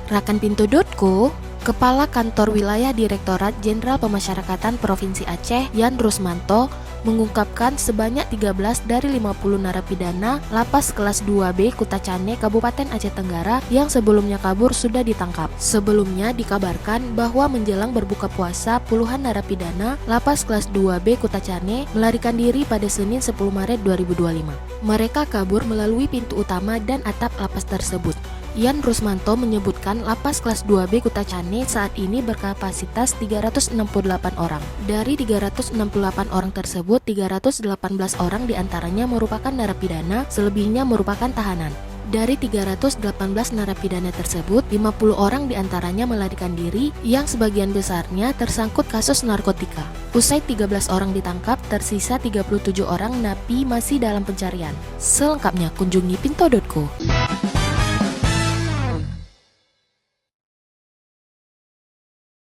Rakanpintu.co, Kepala Kantor Wilayah Direktorat Jenderal Pemasyarakatan Provinsi Aceh, Yan Rusmanto, mengungkapkan sebanyak 13 dari 50 narapidana lapas kelas 2B Kutacane, Kabupaten Aceh Tenggara yang sebelumnya kabur sudah ditangkap. Sebelumnya dikabarkan bahwa menjelang berbuka puasa, puluhan narapidana lapas kelas 2B Kutacane melarikan diri pada Senin 10 Maret 2025. Mereka kabur melalui pintu utama dan atap lapas tersebut. Yan Rusmanto menyebutkan lapas kelas 2B Kutacane saat ini berkapasitas 368 orang. Dari 368 orang tersebut, 318 orang diantaranya merupakan narapidana, selebihnya merupakan tahanan. Dari 318 narapidana tersebut, 50 orang diantaranya melarikan diri yang sebagian besarnya tersangkut kasus narkotika. Usai 13 orang ditangkap, tersisa 37 orang napi masih dalam pencarian. Selengkapnya kunjungi pinto.co.